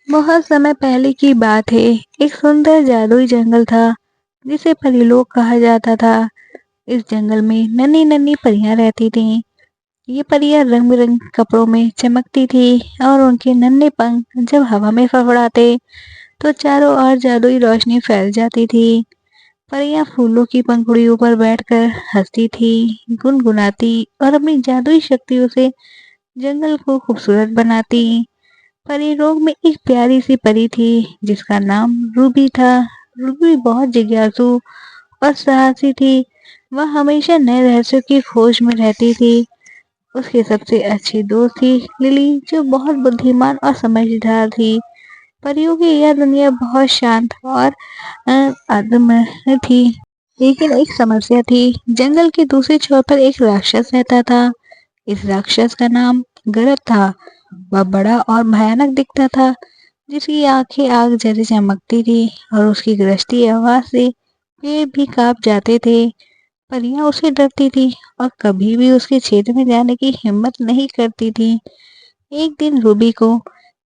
बहुत समय पहले की बात है। एक सुंदर जादुई जंगल था जिसे परीलोक कहा जाता था। इस जंगल में नन्ही नन्ही परियां रहती थीं। ये परियां रंग बिरंगे कपड़ों में चमकती थी और उनके नन्हे पंख जब हवा में फड़फड़ाते तो चारों ओर जादुई रोशनी फैल जाती थी। परियां फूलों की पंखुड़ियों पर बैठकर हंसती थी, गुनगुनाती और अपनी जादुई शक्तियों से जंगल को खूबसूरत बनाती। परीलोक में एक प्यारी सी परी थी जिसका नाम रूबी था। रूबी बहुत जिज्ञासु और साहसी थी। वह हमेशा नए रहस्यों की खोज में रहती थी। उसकी सबसे अच्छी दोस्त थी लिली, जो बहुत बुद्धिमान और समझदार थी। परियों की यह दुनिया बहुत शांत और आदमय थी। लेकिन एक समस्या थी। जंगल के दूसरे छोर पर एक राक्षस रहता था। इस राक्षस का नाम गरत था। वह बड़ा और भयानक दिखता था, जिसकी आंखें आग जैसी चमकती थी और उसकी गरजती आवाज से पेड़ भी कांप जाते थे। परियां उससे डरती थी और कभी भी उसके क्षेत्र में जाने की हिम्मत नहीं करती थी। एक दिन रूबी को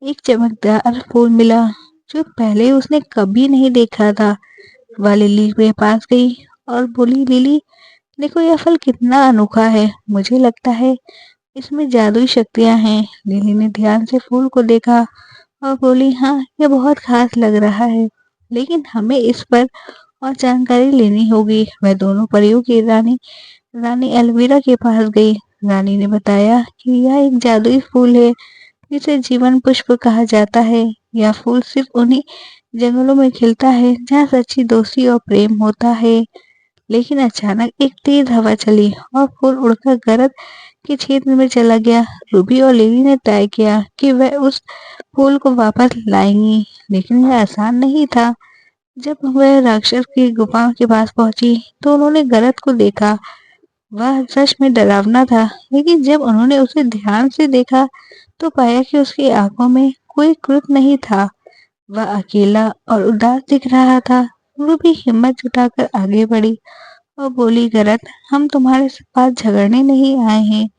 एक चमकदार फूल मिला जो पहले उसने कभी नहीं देखा था। वह लिली के पास गई और बोली, लिली देखो, यह फल कितना अनोखा है। मुझे लगता है इसमें जादुई शक्तियां हैं। लिली ने ध्यान से फूल को देखा और बोली, हाँ, यह बहुत खास लग रहा है, लेकिन हमें इस पर और जानकारी लेनी होगी। वह दोनों परियों की रानी रानी एलवीरा के पास गई। रानी ने बताया कि यह एक जादुई फूल है जिसे जीवन पुष्प कहा जाता है। यह फूल सिर्फ उन्हीं जंगलों में खिलता है जहाँ सच्ची दोस्ती और प्रेम होता है। लेकिन अचानक एक तेज हवा चली और फूल उड़कर गरत के क्षेत्र में चला गया। रूबी और लिली ने तय किया कि वह उस फूल को वापस लाएंगी, लेकिन यह आसान नहीं था। जब वह राक्षस की गुफा के पास पहुंची तो उन्होंने गरत को देखा। वह सच में डरावना था, लेकिन जब उन्होंने उसे ध्यान से देखा तो पाया कि उसकी आंखों में कोई क्रोध नहीं था। वह अकेला और उदास दिख रहा था। रूबी हिम्मत जुटाकर आगे बढ़ी और बोली, गरत, हम तुम्हारे पास झगड़ने नहीं आए हैं,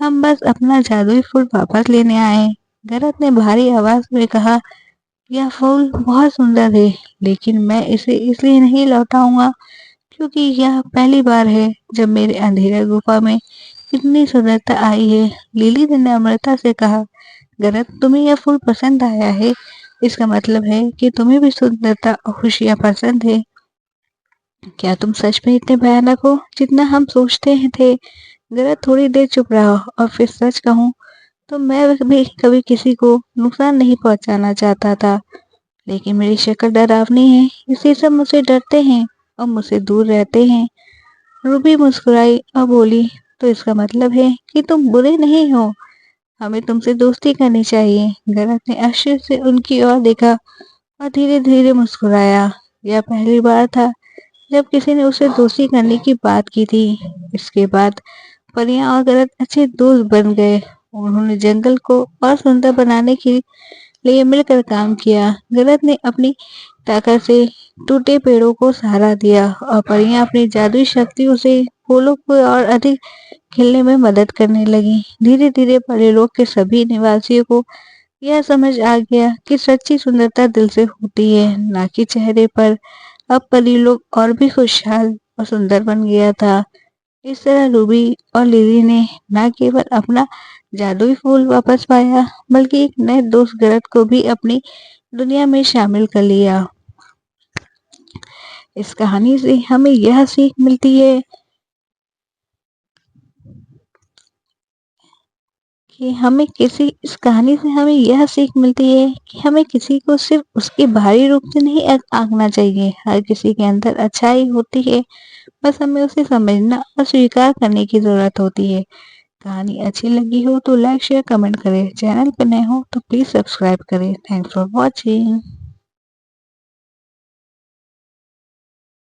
हम बस अपना जादुई फूल वापस लेने आए हैं। गरत ने भारी आवाज में कहा, यह फूल बहुत सुंदर है, लेकिन मैं इसे इसलिए नहीं लौटाऊंगा क्योंकि यह पहली बार है जब मेरे अंधेरे गुफा में इतनी सुंदरता आई है। लिली ने नम्रता से कहा, गरत, तुम्हें यह फूल पसंद आया है, इसका मतलब है कि तुम्हें भी सुंदरता और खुशियाँ पसंद है। क्या तुम सच में इतने भयानक हो जितना हम सोचते हैं थे? गरत थोड़ी देर चुप रहा और फिर, सच कहूँ तो मैं भी कभी किसी को नुकसान नहीं पहुंचाना चाहता था, लेकिन मेरी शक्ल डरावनी है, इसलिए सब मुझसे डरते हैं और मुझसे दूर रहते हैं। रूबी मुस्कुराई और बोली, तो इसका मतलब है कि तुम बुरे नहीं हो, हमें तुमसे दोस्ती करनी चाहिए। गरत ने आश्चर्य से उनकी ओर देखा और धीरे धीरे मुस्कुराया। यह पहली बार था जब किसी ने उसे दोस्ती करने की बात की थी। इसके बाद परियां और गरत अच्छे दोस्त बन गए। उन्होंने जंगल को और सुंदर बनाने के लिए मिलकर काम किया। गरत ने अपनी ताकत से टूटे पेड़ों को सहारा दिया और परियां अपनी जादुई शक्तियों से फूलों को और अधिक खिलने में मदद करने लगी। धीरे धीरे परेलोक के सभी निवासियों को यह समझ आ गया कि सच्ची सुंदरता दिल से होती है, ना कि चेहरे पर। अब परीलोक और भी खुशहाल और सुंदर बन गया था। इस तरह रूबी और लिली ने न केवल अपना जादुई फूल वापस पाया, बल्कि एक नए दोस्त गरत को भी अपनी दुनिया में शामिल कर लिया। इस कहानी से हमें यह सीख मिलती है कि इस कहानी से हमें यह सीख मिलती है कि हमें किसी को सिर्फ उसके बाहरी रूप से नहीं आंकना चाहिए। हर किसी के अंदर अच्छाई होती है, बस हमें उसे समझना और स्वीकार करने की जरूरत होती है। कहानी अच्छी लगी हो तो लाइक शेयर कमेंट करें। चैनल पर नए हो तो प्लीज सब्सक्राइब करें। Thanks for watching.